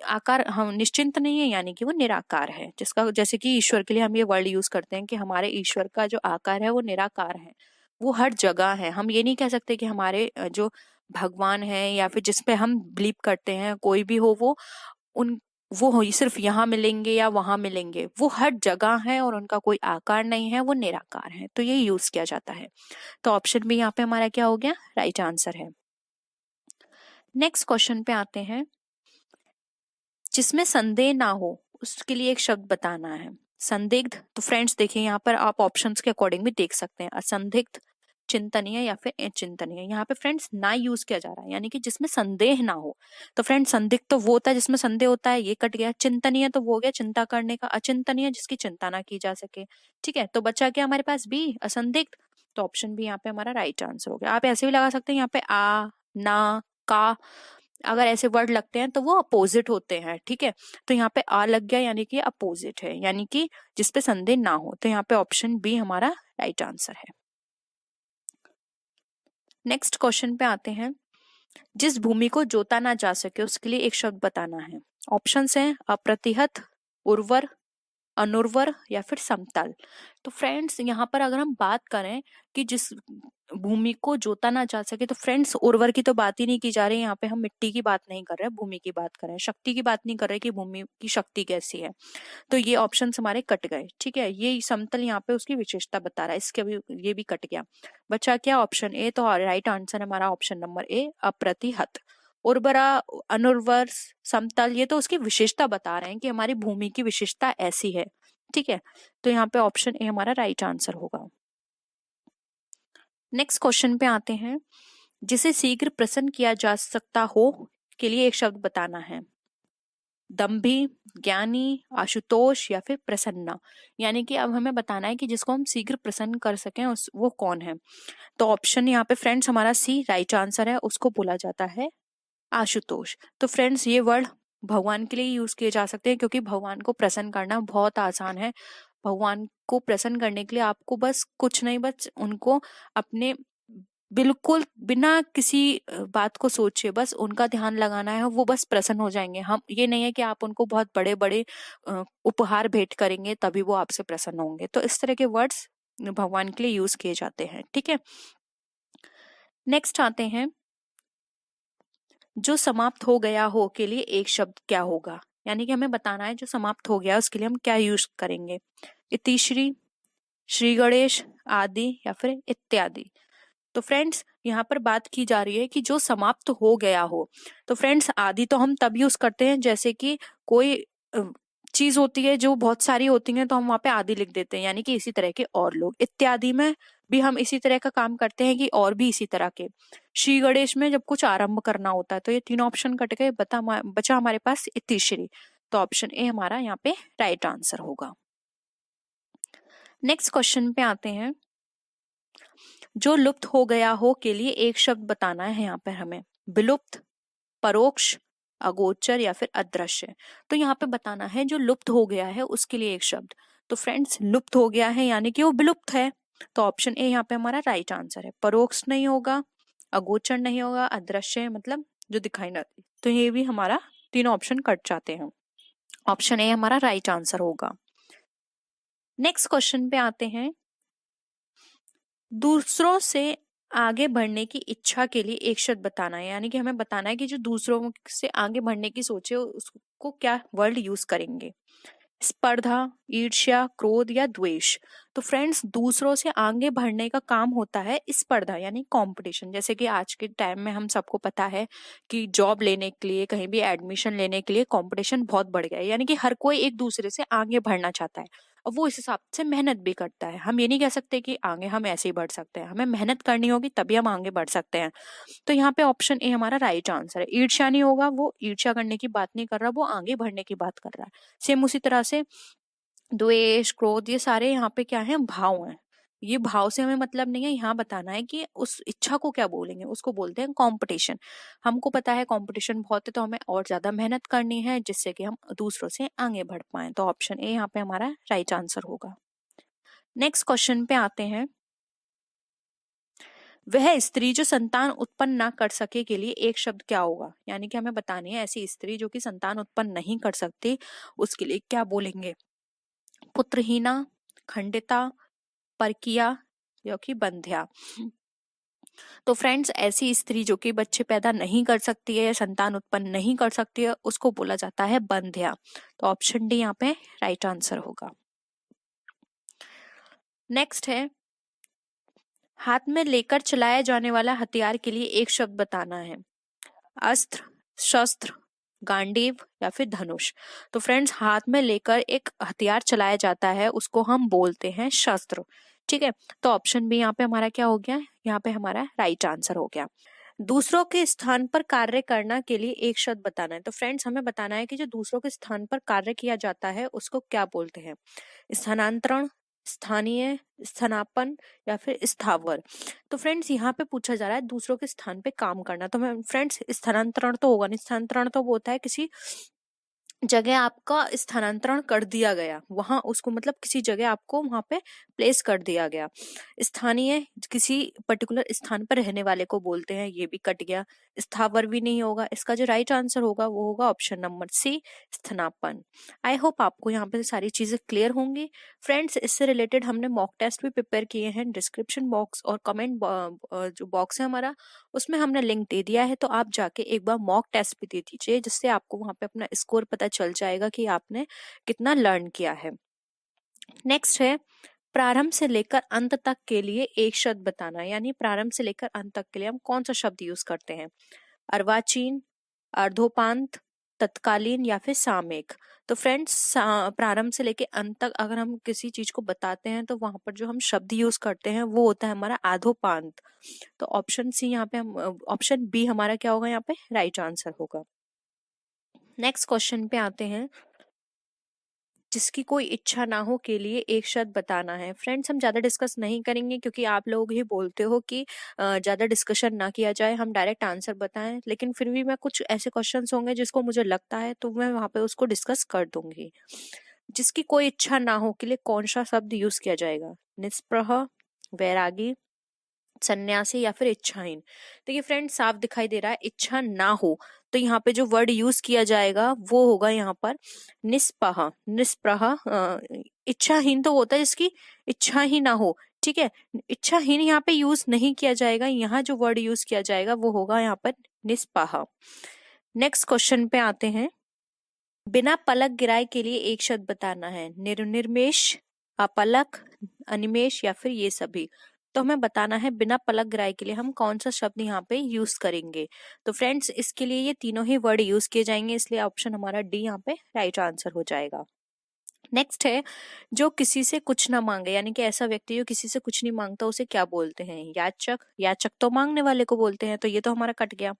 आकार हम निश्चिंत नहीं है यानी कि वो निराकार है। जिसका जैसे कि ईश्वर के लिए हम ये वर्ड यूज करते हैं कि हमारे ईश्वर का जो आकार है वो निराकार है, वो हर जगह है। हम ये नहीं कह सकते कि हमारे जो भगवान है या फिर जिसपे हम बिलीव करते हैं कोई भी हो वो हो सिर्फ यहाँ मिलेंगे या वहां मिलेंगे, वो हर जगह है और उनका कोई आकार नहीं है, वो निराकार है, तो ये यूज किया जाता है। तो ऑप्शन बी यहाँ पे हमारा क्या हो गया, राइट आंसर है। नेक्स्ट क्वेश्चन पे आते हैं, जिसमें संदेह ना हो उसके लिए एक शब्द बताना है। संदिग्ध, तो फ्रेंड्स देखिए यहाँ पर आप ऑप्शंस के अकॉर्डिंग भी देख सकते हैं, असंदिग्ध, चिंतनीय या फिर अचिंतनीय। यहाँ पे फ्रेंड्स ना यूज किया जा रहा है, यानी कि जिसमें संदेह ना हो। तो फ्रेंड्स संदिग्ध तो वो होता है जिसमें संदेह होता है, ये कट गया। चिंतनीय तो वो हो गया चिंता करने का, अचिंतनीय जिसकी चिंता ना की जा सके, ठीक है। तो बचा क्या हमारे पास बी, असंदिग्ध। तो ऑप्शन बी यहाँ पे हमारा राइट आंसर हो गया। आप ऐसे भी लगा सकते हैं यहाँ पे आ, ना, का, अगर ऐसे वर्ड लगते हैं तो वो अपोजिट होते हैं, ठीक है। तो यहाँ पे आ लग गया यानी कि अपोजिट है, यानी कि जिसपे संदेह ना हो, तो यहाँ पे ऑप्शन बी हमारा राइट आंसर है। नेक्स्ट क्वेश्चन पे आते हैं, जिस भूमि को जोता ना जा सके उसके लिए एक शब्द बताना है। ऑप्शंस हैं अप्रतिहत, उर्वर, अनुर्वर या फिर समतल। तो फ्रेंड्स यहाँ पर अगर हम बात करें कि जिस भूमि को जोता ना जा सके, तो फ्रेंड्स उर्वर की तो बात ही नहीं की जा रही। यहाँ पे हम मिट्टी की बात नहीं कर रहे, भूमि की बात कर रहे हैं, शक्ति की बात नहीं कर रहे कि भूमि की शक्ति कैसी है। तो ये ऑप्शन हमारे कट गए। ठीक है, ये समतल यहाँ पे उसकी विशेषता बता रहा है, इसके भी ये भी कट गया। बचा क्या? Option A. तो राइट आंसर हमारा ऑप्शन नंबर ए, अप्रतिहत। उर्वरा, अनुर्वर, समतल, ये तो उसकी विशेषता बता रहे हैं कि हमारी भूमि की विशेषता ऐसी है। ठीक है, तो यहाँ पे ऑप्शन ए हमारा राइट आंसर होगा। नेक्स्ट क्वेश्चन पे आते हैं। जिसे शीघ्र प्रसन्न किया जा सकता हो के लिए एक शब्द बताना है। दम्भी, ज्ञानी, आशुतोष या फिर प्रसन्ना। यानी कि अब हमें बताना है कि जिसको हम शीघ्र प्रसन्न कर सकें वो कौन है। तो ऑप्शन यहाँ पे फ्रेंड्स हमारा सी राइट आंसर है, उसको बोला जाता है आशुतोष। तो फ्रेंड्स ये वर्ड भगवान के लिए यूज किए जा सकते हैं, क्योंकि भगवान को प्रसन्न करना बहुत आसान है। भगवान को प्रसन्न करने के लिए आपको बस कुछ नहीं, बस उनको अपने बिल्कुल बिना किसी बात को सोचे बस उनका ध्यान लगाना है, वो बस प्रसन्न हो जाएंगे। हम ये नहीं है कि आप उनको बहुत बड़े बड़े उपहार भेंट करेंगे तभी वो आपसे प्रसन्न होंगे। तो इस तरह के वर्ड्स भगवान के लिए यूज किए जाते हैं। ठीक है, नेक्स्ट आते हैं। जो समाप्त हो गया हो के लिए एक शब्द क्या होगा। यानी कि हमें बताना है जो समाप्त हो गया उसके लिए हम क्या यूज करेंगे। इतिश्री, श्री गणेश, आदि या फिर इत्यादि। तो फ्रेंड्स यहाँ पर बात की जा रही है कि जो समाप्त हो गया हो। तो फ्रेंड्स आदि तो हम तब यूज करते हैं जैसे कि कोई चीज होती है जो बहुत सारी होती है, तो हम वहां पे आदि लिख देते हैं, यानी कि इसी तरह के और लोग। इत्यादि में भी हम इसी तरह का काम करते हैं कि और भी इसी तरह के। श्री गणेश में जब कुछ आरंभ करना होता है। तो ये तीन ऑप्शन कट गए, बचा हमारे पास इतिश्री। तो ऑप्शन ए हमारा यहाँ पे राइट आंसर होगा। नेक्स्ट क्वेश्चन पे आते हैं। जो लुप्त हो गया हो के लिए एक शब्द बताना है यहाँ पर हमें। विलुप्त, परोक्ष, अगोचर या फिर अदृश्य। तो यहाँ पे बताना है जो लुप्त हो गया है उसके लिए एक शब्द। तो फ्रेंड्स लुप्त हो गया है यानी कि वो विलुप्त है। तो ऑप्शन ए यहाँ पे हमारा राइट आंसर है। परोक्ष नहीं होगा, अगोचर नहीं होगा, अदृश्य मतलब जो दिखाई नहीं देती। तो ये भी हमारा तीनों ऑप्शन कट जाते हैं। ऑप्शन ए हमारा राइट आंसर होगा। नेक्स्ट क्वेश्चन पे आते हैं। दूसरों से आगे बढ़ने की इच्छा के लिए एक शब्द बताना है। यानी कि हमें बताना है कि जो दूसरों से आगे बढ़ने की सोचे उसको क्या वर्ड यूज करेंगे। स्पर्धा, ईर्ष्या, क्रोध या द्वेष। तो फ्रेंड्स दूसरों से आगे बढ़ने का काम होता है स्पर्धा यानी कंपटीशन। जैसे कि आज के टाइम में हम सबको पता है कि जॉब लेने के लिए, कहीं भी एडमिशन लेने के लिए कंपटीशन बहुत बढ़ गया है। यानी कि हर कोई एक दूसरे से आगे बढ़ना चाहता है और वो इस हिसाब से मेहनत भी करता है। हम ये नहीं कह सकते कि आगे हम ऐसे ही बढ़ सकते हैं, हमें मेहनत करनी होगी तभी हम आगे बढ़ सकते हैं। तो यहाँ पे ऑप्शन ए हमारा राइट आंसर है। ईर्ष्या नहीं होगा, वो ईर्ष्या करने की बात नहीं कर रहा, वो आगे बढ़ने की बात कर रहा है। सेम उसी तरह से द्वेष, क्रोध, ये सारे यहाँ पे क्या है, भाव हैं। ये भाव से हमें मतलब नहीं है, यहाँ बताना है कि उस इच्छा को क्या बोलेंगे, उसको बोलते हैं कंपटीशन। हमको पता है कंपटीशन बहुत है तो हमें और ज्यादा मेहनत करनी है जिससे कि हम दूसरों से आगे बढ़ पाए। तो ऑप्शन ए यहाँ पे हमारा राइट आंसर होगा। नेक्स्ट क्वेश्चन पे आते हैं। वह स्त्री जो संतान उत्पन्न ना कर सके के लिए एक शब्द क्या होगा। यानी कि हमें बतानी है ऐसी स्त्री जो कि संतान उत्पन्न नहीं कर सकती उसके लिए क्या बोलेंगे। पुत्रहीना, खंडिता, परकिया या कि बंध्या। तो फ्रेंड्स ऐसी स्त्री जो कि बच्चे पैदा नहीं कर सकती है, संतान उत्पन्न नहीं कर सकती है, उसको बोला जाता है बंध्या। तो ऑप्शन डी यहाँ पे राइट आंसर होगा। नेक्स्ट है। हाथ में लेकर चलाया जाने वाला हथियार के लिए एक शब्द बताना है। अस्त्र, शस्त्र, गांडीव या फिर धनुष। तो फ्रेंड्स हाथ में लेकर एक हथियार चलाया जाता है उसको हम बोलते हैं शस्त्र। ठीक है, तो ऑप्शन बी यहाँ पे हमारा क्या हो गया, यहाँ पे हमारा राइट आंसर हो गया। दूसरों के स्थान पर कार्य करना के लिए एक शब्द बताना है। तो फ्रेंड्स हमें बताना है कि जो दूसरों के स्थान पर कार्य किया जाता है उसको क्या बोलते हैं। स्थानांतरण, स्थानीय, स्थानापन्न या फिर स्थावर। तो फ्रेंड्स यहाँ पे पूछा जा रहा है दूसरों के स्थान पे काम करना। तो मैं फ्रेंड्स स्थानांतरण तो होगा नहीं, स्थानांतरण तो वो होता है किसी जगह आपका स्थानांतरण कर दिया गया, वहां उसको मतलब किसी जगह आपको वहां पे प्लेस कर दिया गया। स्थानीय किसी पर्टिकुलर स्थान पर रहने वाले को बोलते हैं, ये भी कट गया। स्थावर भी नहीं होगा, इसका जो राइट आंसर होगा वो होगा ऑप्शन नंबर सी, स्थानापन्न। आई होप आपको यहाँ पे सारी चीजें क्लियर होंगी। फ्रेंड्स, इससे रिलेटेड हमने मॉक टेस्ट भी प्रिपेयर किए हैं। डिस्क्रिप्शन बॉक्स और कमेंट जो बॉक्स है हमारा, उसमें हमने लिंक दे दिया है, तो आप जाके एक बार मॉक टेस्ट भी दे दीजिए, जिससे आपको वहां पे अपना स्कोर पता चल जाएगा कि आपने कितना लर्न किया है। नेक्स्ट है प्रारंभ से लेकर अंत तक के लिए एक शब्द बताना, यानी प्रारंभ से लेकर अंत तक के लिए हम कौन सा शब्द यूज करते हैं? अर्वाचीन, अर्धोपांत, तत्कालीन या फिर सामयिक। तो फ्रेंड्स, प्रारंभ से लेकर अंत तक अगर हम किसी चीज को बताते हैं तो वहां पर जो हम शब्द यूज करते हैं वो होता है हमारा आधोपांत। तो ऑप्शन सी यहाँ पे हम ऑप्शन बी हमारा क्या होगा यहाँ पे राइट आंसर होगा। नेक्स्ट क्वेश्चन पे आते हैं, जिसकी कोई इच्छा ना हो के लिए एक शब्द बताना है। फ्रेंड्स, हम ज्यादा डिस्कस नहीं करेंगे क्योंकि आप लोग ही बोलते हो कि ज्यादा डिस्कशन ना किया जाए, हम डायरेक्ट आंसर बताएं, लेकिन फिर भी मैं कुछ ऐसे क्वेश्चंस होंगे जिसको मुझे लगता है तो मैं वहां पे उसको डिस्कस कर दूंगी। जिसकी कोई इच्छा ना हो के लिए कौन सा शब्द यूज किया जाएगा? निष्प्रह, वैरागी, सन्यासी या फिर इच्छाहीन। देखिए फ्रेंड, साफ दिखाई दे रहा है इच्छा ना हो, तो यहाँ पे जो वर्ड यूज किया जाएगा वो होगा यहाँ पर निष्पह। निष्प्रह इच्छाहीन तो होता है जिसकी इच्छा ही ना हो, ठीक है। इच्छाहीन यहाँ पे यूज नहीं किया जाएगा, यहाँ जो वर्ड यूज किया जाएगा वो होगा यहाँ पर निष्पह। नेक्स्ट क्वेश्चन पे आते हैं, बिना पलक गिराए के लिए एक शब्द बताना है। निर्निमेष, अपलक, अनिमेष या फिर ये सभी। तो हमें बताना है बिना पलक गिराए के लिए हम कौन सा शब्द यहाँ पे यूज करेंगे। तो फ्रेंड्स, इसके लिए ये तीनों ही वर्ड यूज किए जाएंगे, इसलिए ऑप्शन हमारा डी यहाँ पे राइट आंसर हो जाएगा। नेक्स्ट है, जो किसी से कुछ ना मांगे, यानी कि ऐसा व्यक्ति जो किसी से कुछ नहीं मांगता उसे क्या बोलते हैं? याचक। याचक तो मांगने वाले को बोलते हैं, तो ये तो हमारा कट गया।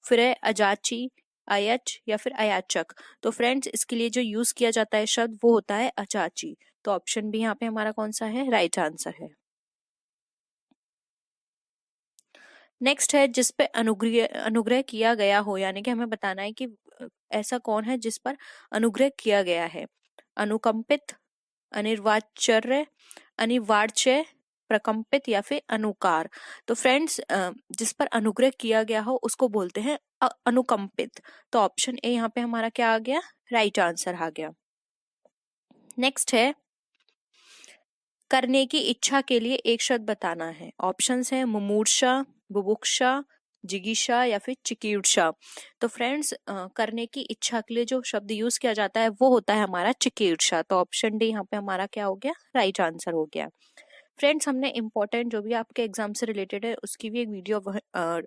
फिर है अजाची, अयच या फिर अयाचक। तो फ्रेंड्स, इसके लिए जो यूज किया जाता है शब्द वो होता है अचाची। तो ऑप्शन बी यहाँ पे हमारा कौन सा है? राइट आंसर है। नेक्स्ट है, जिस पे अनुग्रह अनुग्रह किया गया हो, यानी कि हमें बताना है कि ऐसा कौन है जिस पर अनुग्रह किया गया है। अनुकंपित, अनिर्वाच्य, अनिवार्य, प्रकंपित या फिर अनुकार। तो फ्रेंड्स, जिस पर अनुग्रह किया गया हो उसको बोलते हैं अनुकंपित। तो ऑप्शन ए यहाँ पे हमारा क्या आ गया? राइट आंसर आ गया। नेक्स्ट है, करने की इच्छा के लिए एक शब्द बताना है। ऑप्शंस है मुमूर्षा, बुभुक्षा, जिगीषा या फिर चिकीर्षा। तो फ्रेंड्स, करने की इच्छा के लिए जो शब्द यूज किया जाता है वो होता है हमारा चिकीर्षा। तो ऑप्शन डी यहाँ पे हमारा क्या हो गया? राइट आंसर हो गया। फ्रेंड्स, हमने इम्पोर्टेंट जो भी आपके एग्जाम से रिलेटेड है उसकी भी एक वीडियो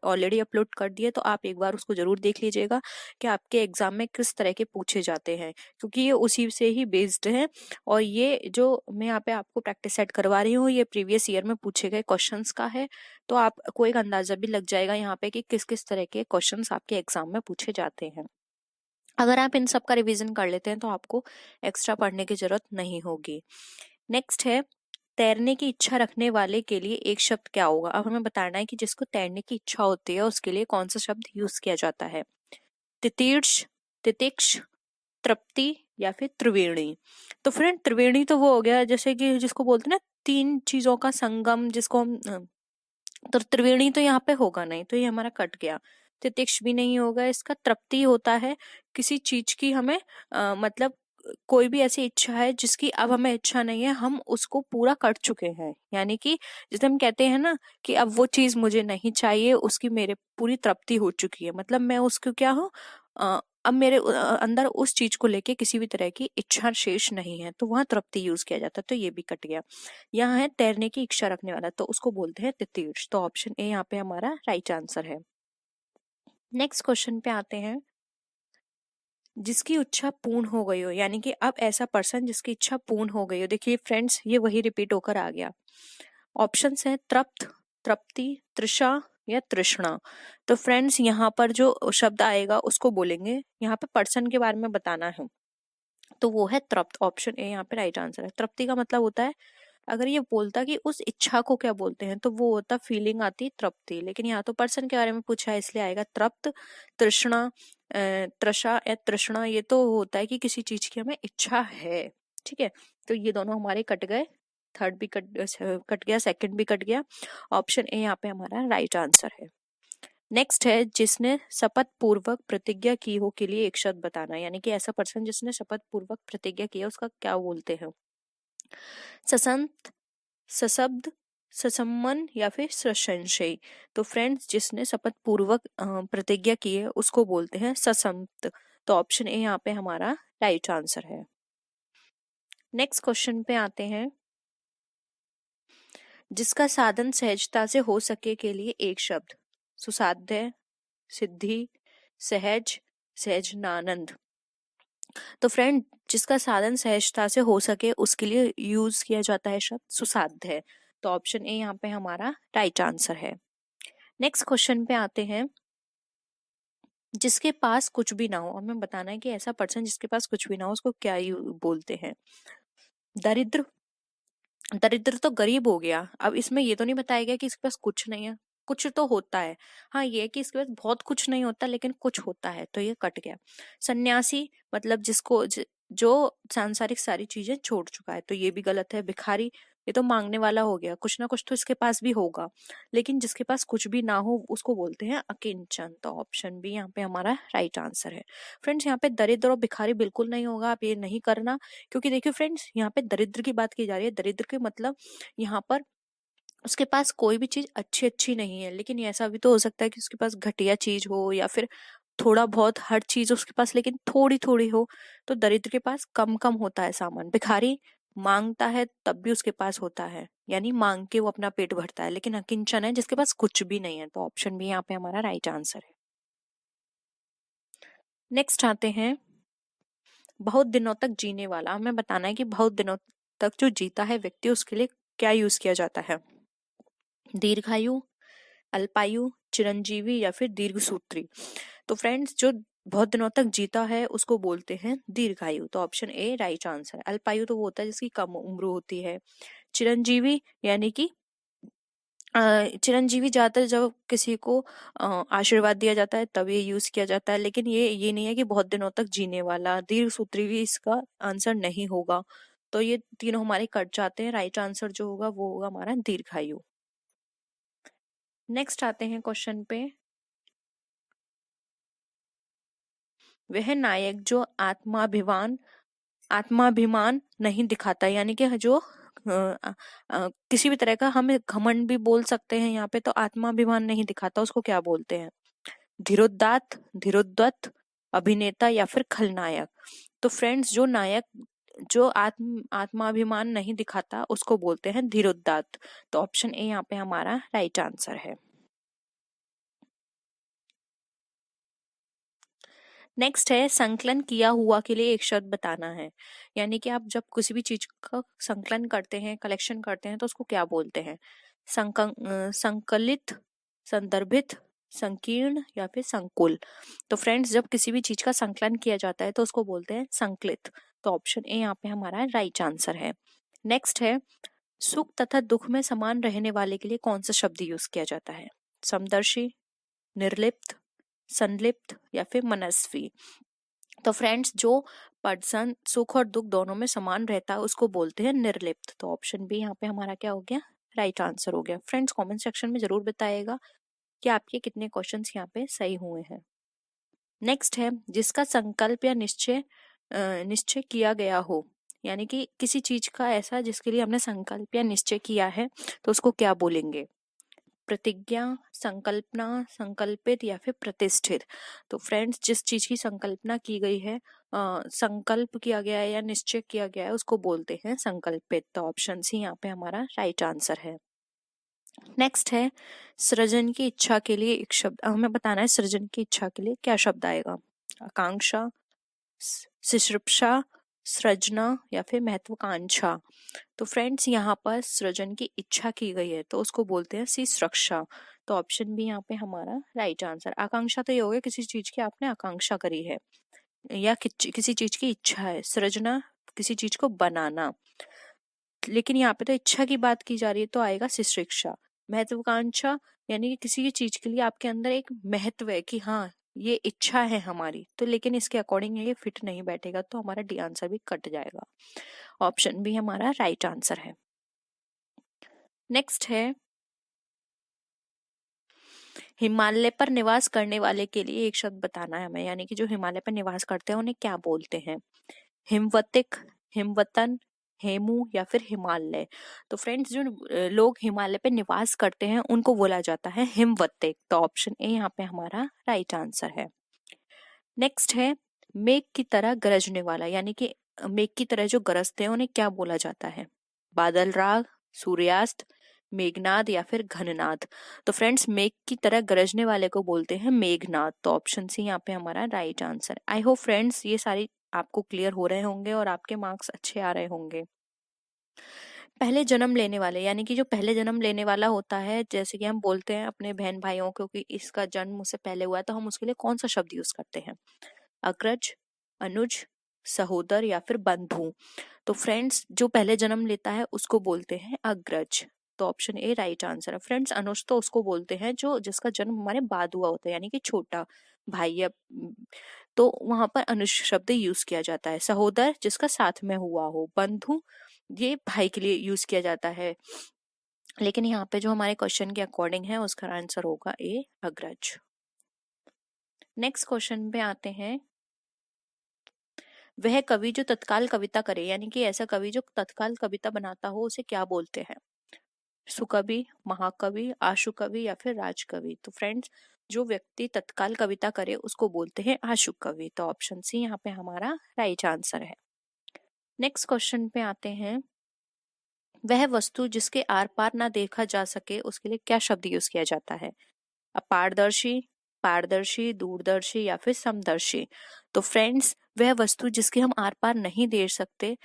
ऑलरेडी अपलोड कर दी है, तो आप एक बार उसको जरूर देख लीजिएगा कि आपके एग्जाम में किस तरह के पूछे जाते हैं, क्योंकि ये उसी से ही बेस्ड है। और ये जो मैं यहाँ पे आपको प्रैक्टिस सेट करवा रही हूँ ये प्रीवियस ईयर में पूछे गए क्वेश्चंस का है, तो आपको एक अंदाजा भी लग जाएगा यहाँ पे कि किस किस तरह के क्वेश्चंस आपके एग्जाम में पूछे जाते हैं। अगर आप इन सब का रिवीजन कर लेते हैं तो आपको एक्स्ट्रा पढ़ने की जरूरत नहीं होगी। नेक्स्ट है, तैरने की इच्छा रखने वाले के लिए एक शब्द क्या होगा? अब हमें बताना है कि जिसको तैरने की इच्छा होती है उसके लिए कौन सा शब्द यूज किया जाता है। तितीर्ष, तितिक्ष, तृप्ति या फिर त्रिवेणी। तो फ्रेंड, त्रिवेणी तो वो हो गया जैसे कि जिसको बोलते हैं ना तीन चीजों का संगम, जिसको हम तो त्रिवेणी तो यहाँ पे होगा नहीं, तो ये हमारा कट गया। तितिक्ष भी नहीं होगा इसका। तृप्ति होता है किसी चीज की हमें मतलब कोई भी ऐसी इच्छा है जिसकी अब हमें इच्छा नहीं है, हम उसको पूरा कर चुके हैं, यानी कि जैसे हम कहते हैं ना कि अब वो चीज मुझे नहीं चाहिए, उसकी मेरे पूरी तृप्ति हो चुकी है, मतलब मैं उसको क्या हूँ, अब मेरे अंदर उस चीज को लेके किसी भी तरह की इच्छा शेष नहीं है, तो वहां तृप्ति यूज किया जाता है, तो ये भी कट गया। यहाँ है तैरने की इच्छा रखने वाला, तो उसको बोलते हैं तितीर्ष। तो ऑप्शन ए यहाँ पे हमारा राइट आंसर है। नेक्स्ट क्वेश्चन पे आते हैं, जिसकी इच्छा पूर्ण हो गई हो, यानी कि अब ऐसा पर्सन जिसकी इच्छा पूर्ण हो गई हो। देखिए फ्रेंड्स, ये वही रिपीट होकर आ गया। ऑप्शंस है तृप्त, तृप्ति, तृषा या तृष्णा। तो फ्रेंड्स, यहाँ पर जो शब्द आएगा उसको बोलेंगे, यहाँ पे पर्सन के बारे में बताना है, तो वो है तृप्त। ऑप्शन ए यहाँ पे राइट आंसर है। तृप्ति का मतलब होता है अगर ये बोलता कि उस इच्छा को क्या बोलते हैं तो वो होता फीलिंग आती तृप्ति, लेकिन यहाँ तो पर्सन के बारे में पूछा है इसलिए आएगा तृप्त, तृष्णा, त्रषा या तृष्णा। ये तो होता है कि किसी चीज की हमें इच्छा है। ठीक है, तो ये दोनों हमारे कट गए, थर्ड भी कट गया, सेकंड भी कट गया। ऑप्शन ए यहाँ पे हमारा राइट आंसर है। नेक्स्ट है जिसने शपथ पूर्वक प्रतिज्ञा की हो के लिए एक शब्द बताना, यानी कि ऐसा पर्सन जिसने शपथ पूर्वक प्रतिज्ञा की है उसका क्या बोलते हैं? ससंत, सशब्द, ससम्मन या फिर ससंशयी। तो फ्रेंड्स जिसने शपथ पूर्वक प्रतिज्ञा की है उसको बोलते हैं ससंत। तो ऑप्शन ए यहाँ पे हमारा राइट आंसर है। नेक्स्ट क्वेश्चन पे आते हैं। जिसका साधन सहजता से हो सके के लिए एक शब्द। सुसाध्य, सिद्धि, सहज, सहजनानंद। तो फ्रेंड जिसका साधन सहजता से हो सके उसके लिए यूज किया जाता है शब्द सुसाध्य। तो ऑप्शन ए यहाँ पे हमारा राइट आंसर है। नेक्स्ट क्वेश्चन पे आते हैं। जिसके पास कुछ भी ना हो, हमें बताना है कि ऐसा पर्सन जिसके पास कुछ भी ना हो उसको क्या बोलते हैं? दरिद्र, दरिद्र तो गरीब हो गया। अब इसमें ये तो नहीं बताया गया कि इसके पास कुछ नहीं है, कुछ तो होता है। हाँ ये है कि इसके पास बहुत कुछ नहीं होता लेकिन कुछ होता है, तो ये कट गया। सन्यासी मतलब जो सांसारिक सारी चीजें छोड़ चुका है, तो ये भी गलत है। भिखारी ये तो मांगने वाला हो गया, कुछ ना कुछ तो इसके पास भी होगा, लेकिन जिसके पास कुछ भी ना हो उसको बोलते हैं अकिंचन। तो ऑप्शन बी यहाँ पे हमारा राइट आंसर है। फ्रेंड्स यहाँ पे दरिद्र और भिखारी बिल्कुल नहीं होगा, आप ये नहीं करना, क्योंकि देखिए फ्रेंड्स यहाँ पे दरिद्र की बात की जा रही है। दरिद्र के मतलब यहाँ पर उसके पास कोई भी चीज अच्छी नहीं है, लेकिन ऐसा भी तो हो सकता है कि उसके पास घटिया चीज हो या फिर थोड़ा बहुत हर चीज उसके पास लेकिन थोड़ी थोड़ी हो। तो दरिद्र के पास कम कम होता है सामान। भिखारी मांगता है तब भी उसके पास होता है, यानी मांग के वो अपना पेट भरता है, लेकिन अकिंचन है जिसके पास कुछ भी नहीं है। तो ऑप्शन भी यहाँ पे हमारा राइट आंसर है। नेक्स्ट आते हैं। बहुत दिनों तक जीने वाला, हमें बताना है कि बहुत दिनों तक जो जीता है व्यक्ति उसके लिए क्या यूज किया जाता है? दीर्घायु, अल्पायु, चिरंजीवी या फिर दीर्घसूत्री। तो फ्रेंड्स जो बहुत दिनों तक जीता है उसको बोलते हैं दीर्घायु। तो ऑप्शन ए राइट आंसर है। अल्पायु तो वो होता है जिसकी कम उम्र होती है। चिरंजीवी यानी कि चिरंजीवी ज्यादातर जब किसी को आशीर्वाद दिया जाता है तब ये यूज किया जाता है, लेकिन ये नहीं है कि बहुत दिनों तक जीने वाला। दीर्घसूत्री भी इसका आंसर नहीं होगा। तो ये तीनों हमारे कट जाते हैं। राइट आंसर जो होगा वो होगा हमारा दीर्घायु। नेक्स्ट आते हैं क्वेश्चन पे। वह नायक जो आत्माभिमान नहीं दिखाता, यानी कि जो किसी भी तरह का, हम घमंड भी बोल सकते हैं यहाँ पे, तो आत्माभिमान नहीं दिखाता उसको क्या बोलते हैं? धीरोदात्त, धीरोद्धत, अभिनेता या फिर खलनायक। तो फ्रेंड्स जो नायक जो आत्माभिमान नहीं दिखाता उसको बोलते हैं धीरोदात्त। तो ऑप्शन ए यहाँ पे हमारा राइट आंसर है। नेक्स्ट है संकलन किया हुआ के लिए एक शब्द बताना है, यानी कि आप जब किसी भी चीज का संकलन करते हैं, कलेक्शन करते हैं, तो उसको क्या बोलते हैं? संकलित, संदर्भित, संकीर्ण या फिर संकुल। तो फ्रेंड्स जब किसी भी चीज का संकलन किया जाता है तो उसको बोलते हैं संकलित। तो ऑप्शन ए यहाँ पे हमारा राइट आंसर है। नेक्स्ट है सुख तथा दुख में समान रहने वाले के लिए कौन सा शब्द यूज किया जाता है? समदर्शी, निर्लिप्त, संलिप्त या फिर मनस्वी। तो फ्रेंड्स जो पर्सन सुख और दुख दोनों में समान रहता है उसको बोलते हैं निर्लिप्त। तो ऑप्शन बी यहाँ पे हमारा क्या हो गया? राइट आंसर हो गया। फ्रेंड्स कमेंट सेक्शन में जरूर बताइएगा कि आपके कितने क्वेश्चंस यहाँ पे सही हुए हैं। नेक्स्ट है जिसका संकल्प या निश्चय किया गया हो, यानी कि किसी चीज का ऐसा जिसके लिए हमने संकल्प या निश्चय किया है तो उसको क्या बोलेंगे? प्रतिज्ञा, संकल्पना, संकल्पित या फिर प्रतिष्ठित। तो फ्रेंड्स जिस चीज की संकल्पना की गई है, संकल्प किया गया है या निश्चय किया गया है उसको बोलते हैं संकल्पित। तो ऑप्शन सी यहाँ पे हमारा राइट आंसर है। नेक्स्ट है सृजन की इच्छा के लिए एक शब्द, हमें बताना है सृजन की इच्छा के लिए क्या शब्द आएगा? आकांक्षा, सिसृप्षा, सृजना या फिर महत्वाकांक्षा। तो फ्रेंड्स यहाँ पर सृजन की इच्छा की गई है तो उसको बोलते हैं सिसृक्षा। तो ऑप्शन बी यहाँ पे हमारा राइट आंसर। आकांक्षा तो ये हो गया किसी चीज की आपने आकांक्षा करी है या किसी चीज की इच्छा है। सृजना किसी चीज को बनाना। लेकिन यहाँ पे तो इच्छा की बात की जा रही है, तो आएगा शिश्रिक्षा। महत्वाकांक्षा यानी कि किसी भी चीज के लिए आपके अंदर एक महत्व है कि हाँ ये इच्छा है हमारी, तो लेकिन इसके अकॉर्डिंग ये फिट नहीं बैठेगा, तो हमारा डी आंसर भी कट जाएगा। ऑप्शन बी हमारा राइट आंसर है। नेक्स्ट है, हिमालय पर निवास करने वाले के लिए एक शब्द बताना है हमें, यानी कि जो हिमालय पर निवास करते हैं उन्हें क्या बोलते हैं? हिमवतिक, हिमवतन, हेमू या फिर हिमालय। तो फ्रेंड्स जो लोग हिमालय पे निवास करते हैं उनको बोला जाता है हिमवतिक। तो ऑप्शन ए यहाँ पे हमारा राइट आंसर है। नेक्स्ट है, मेघ की तरह गरजने वाला, यानी कि मेघ की तरह जो गरजते हैं उन्हें क्या बोला जाता है? बादल राग, सूर्यास्त, मेघनाद या फिर घननाद। तो फ्रेंड्स मेघ की तरह गरजने वाले को बोलते हैं मेघनाद। तो ऑप्शन सी यहाँ पे हमारा right answer. I hope friends ये सारी आपको क्लियर हो रहे होंगे और आपके मार्क्स अच्छे आ रहे होंगे। पहले जन्म लेने वाले, यानी कि जो पहले जन्म लेने वाला होता है, जैसे कि हम बोलते हैं अपने बहन भाइयों को कि इसका जन्म उससे पहले हुआ है, तो हम उसके लिए कौन सा शब्द यूज करते हैं? अग्रज, अनुज, सहोदर या फिर बंधु। तो फ्रेंड्स जो पहले जन्म लेता है उसको बोलते हैं अग्रज। तो ऑप्शन ए राइट आंसर है। फ्रेंड्स अनुज तो उसको बोलते हैं जो जिसका जन्म हमारे बाद हुआ होता है, यानी कि छोटा भाई या तो वहां पर अनुज शब्द यूज किया जाता है। सहोदर जिसका साथ में हुआ हो, बंधु ये भाई के लिए यूज किया जाता है। लेकिन यहाँ पे जो हमारे क्वेश्चन के अकॉर्डिंग है उसका आंसर होगा ए अग्रज। नेक्स्ट क्वेश्चन पे आते हैं, वह कवि जो तत्काल कविता करे, यानी कि ऐसा कवि जो तत्काल कविता बनाता हो उसे क्या बोलते हैं? सुकवि, महाकवि, आशु कवि या फिर राजकवि। तो फ्रेंड्स जो व्यक्ति तत्काल कविता करे उसको बोलते हैं आशु कवि। तो ऑप्शन सी यहाँ पे हमारा राइट आंसर है। नेक्स्ट क्वेश्चन पे आते हैं, वह वस्तु जिसके आर पार ना देखा जा सके उसके लिए क्या शब्द यूज किया जाता है? अपारदर्शी, पारदर्शी, दूरदर्शी या फिर समदर्शी। तो फ्रेंड्स वह वस्तु जिसके हम आर पार नहीं देख सकते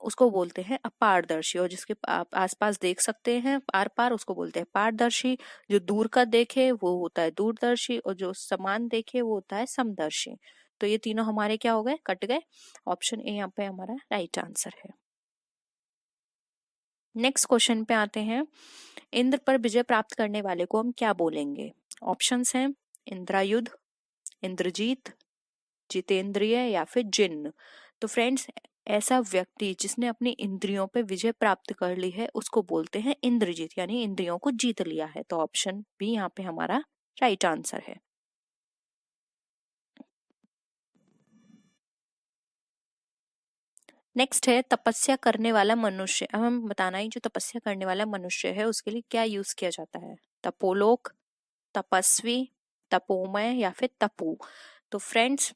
उसको बोलते हैं अपारदर्शी, और जिसके आप आसपास देख सकते हैं आर पार उसको बोलते हैं पारदर्शी। जो दूर का देखे वो होता है दूरदर्शी, और जो समान देखे वो होता है समदर्शी। तो ये तीनों हमारे क्या हो गए? कट गए। ऑप्शन ए यहाँ पे हमारा राइट आंसर है। नेक्स्ट क्वेश्चन पे आते हैं, इंद्र पर विजय प्राप्त करने वाले को हम क्या बोलेंगे? ऑप्शंस हैं इंद्रायुध, इंद्रजीत, जितेंद्रिय या फिर जिन्न। तो फ्रेंड्स ऐसा व्यक्ति जिसने अपनी इंद्रियों पे विजय प्राप्त कर ली है उसको बोलते हैं इंद्रजीत, यानी इंद्रियों को जीत लिया है। तो ऑप्शन बी यहाँ पे हमारा राइट आंसर है। नेक्स्ट है, तपस्या करने वाला मनुष्य। अब हम बताना ही जो तपस्या करने वाला मनुष्य है उसके लिए क्या यूज किया जाता है? तपोलोक, तपस्वी, तपोमय या फिर तपु। तो फ्रेंड्स